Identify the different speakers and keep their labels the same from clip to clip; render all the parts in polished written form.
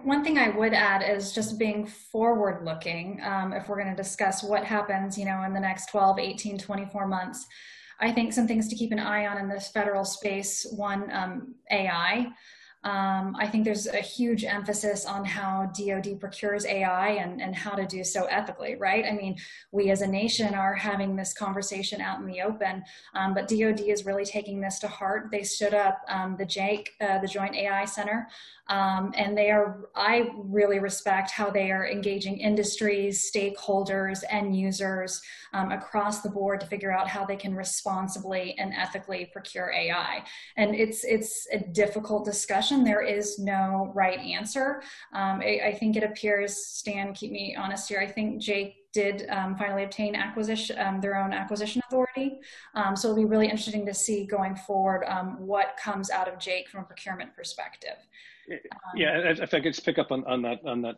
Speaker 1: one thing I would add is just being forward looking. If we're going to discuss what happens, in the next 12, 18, 24 months, I think some things to keep an eye on in this federal space. One, AI. I think there's a huge emphasis on how DoD procures AI and how to do so ethically, right? I mean, we as a nation are having this conversation out in the open, but DoD is really taking this to heart. They stood up the JAKE, the Joint AI Center, and I really respect how they are engaging industries, stakeholders, end users across the board to figure out how they can responsibly and ethically procure AI. And it's a difficult discussion. There is no right answer. I think it appears, Stan, keep me honest here, I think JAKE did finally obtain their own acquisition authority. So it'll be really interesting to see going forward what comes out of JAKE from a procurement perspective.
Speaker 2: Yeah, if I could just pick up on that.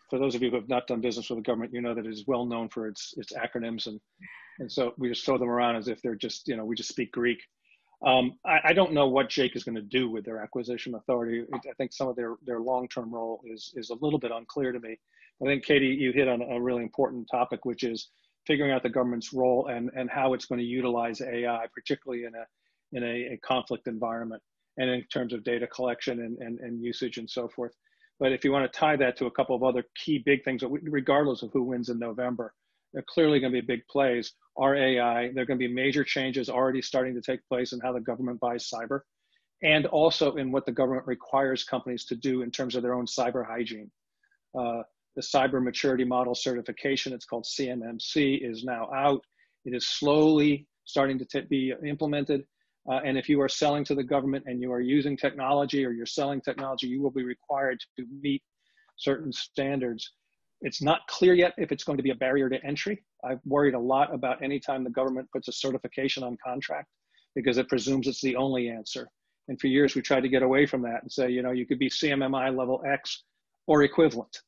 Speaker 2: For those of you who have not done business with the government, you know that it is well known for its acronyms, and so we just throw them around as if they're just, we just speak Greek. I don't know what JAKE is going to do with their acquisition authority. I think some of their long-term role is a little bit unclear to me. I think, Katie, you hit on a really important topic, which is figuring out the government's role and how it's going to utilize AI, particularly in a conflict environment and in terms of data collection and usage and so forth. But if you want to tie that to a couple of other key big things, regardless of who wins in November, they're clearly going to be big plays. Our AI, there are going to be major changes already starting to take place in how the government buys cyber, and also in what the government requires companies to do in terms of their own cyber hygiene. The Cyber Maturity Model Certification, it's called CMMC, is now out. It is slowly starting to be implemented. And if you are selling to the government and you are using technology or you're selling technology, you will be required to meet certain standards. It's not clear yet if it's going to be a barrier to entry. I've worried a lot about any time the government puts a certification on contract because it presumes it's the only answer. And for years, we tried to get away from that and say, you could be CMMI level X or equivalent.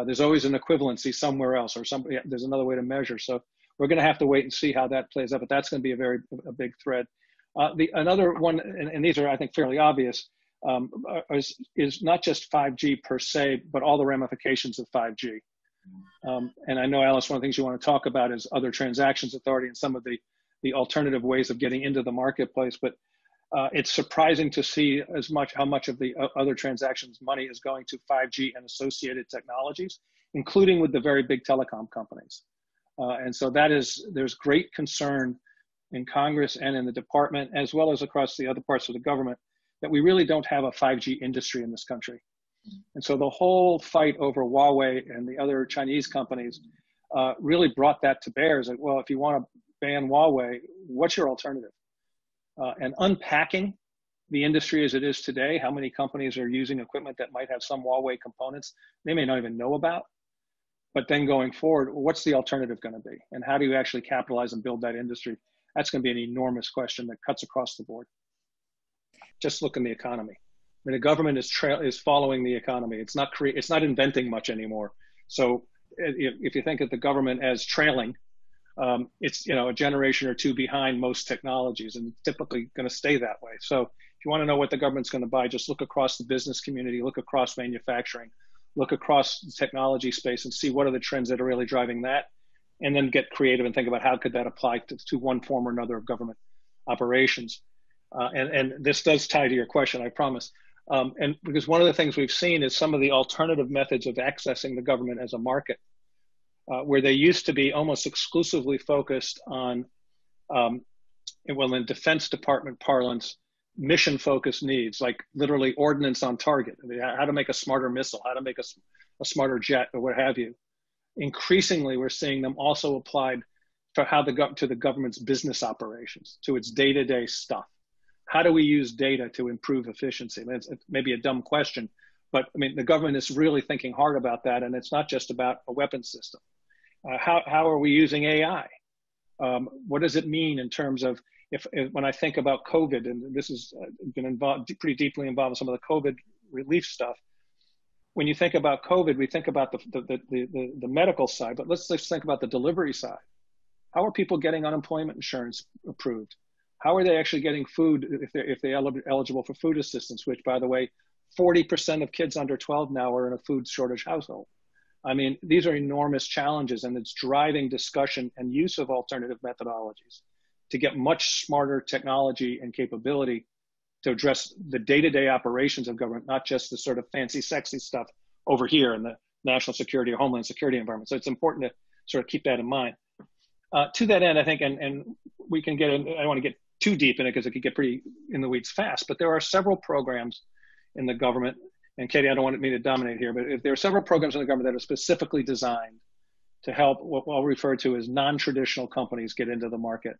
Speaker 2: There's always an equivalency somewhere else, or there's another way to measure. So we're going to have to wait and see how that plays out, but that's going to be a big thread. Another one, and these are, I think, fairly obvious, is not just 5G per se, but all the ramifications of 5G. And I know, Alice, one of the things you want to talk about is other transactions authority and some of the alternative ways of getting into the marketplace. But it's surprising to see how much of the other transactions money is going to 5G and associated technologies, including with the very big telecom companies. And so there's great concern in Congress and in the department, as well as across the other parts of the government, that we really don't have a 5G industry in this country. And so the whole fight over Huawei and the other Chinese companies really brought that to bear. It's like, well, if you want to ban Huawei, what's your alternative? And unpacking the industry as it is today, how many companies are using equipment that might have some Huawei components they may not even know about. But then going forward, what's the alternative going to be? And how do you actually capitalize and build that industry? That's going to be an enormous question that cuts across the board. Just look in the economy. I mean, the government is following the economy. It's not inventing much anymore. So if you think of the government as trailing, it's a generation or two behind most technologies, and typically going to stay that way. So if you want to know what the government's going to buy, just look across the business community, look across manufacturing, look across the technology space, and see what are the trends that are really driving that, and then get creative and think about how could that apply to one form or another of government operations. And this does tie to your question, I promise. And because one of the things we've seen is some of the alternative methods of accessing the government as a market, where they used to be almost exclusively focused on, in Defense Department parlance, mission-focused needs, like literally ordnance on target, how to make a smarter missile, how to make a smarter jet, or what have you. Increasingly, we're seeing them also applied to the government's business operations, to its day-to-day stuff. How do we use data to improve efficiency? I mean, it's maybe a dumb question, but I mean, the government is really thinking hard about that, and it's not just about a weapons system. How are we using AI? What does it mean in terms of when I think about COVID, and this has been pretty deeply involved in some of the COVID relief stuff. When you think about COVID, we think about the medical side, but let's think about the delivery side. How are people getting unemployment insurance approved? How are they actually getting food if they're eligible for food assistance, which, by the way, 40% of kids under 12 now are in a food shortage household. I mean, these are enormous challenges, and it's driving discussion and use of alternative methodologies to get much smarter technology and capability to address the day-to-day operations of government, not just the sort of fancy, sexy stuff over here in the national security or homeland security environment. So it's important to sort of keep that in mind. To that end, I think, and we can get in, I don't want to get too deep in it because it could get pretty in the weeds fast, but there are several programs in the government, and Katie, I don't want me to dominate here, but if there are several programs in the government that are specifically designed to help what I'll refer to as non-traditional companies get into the market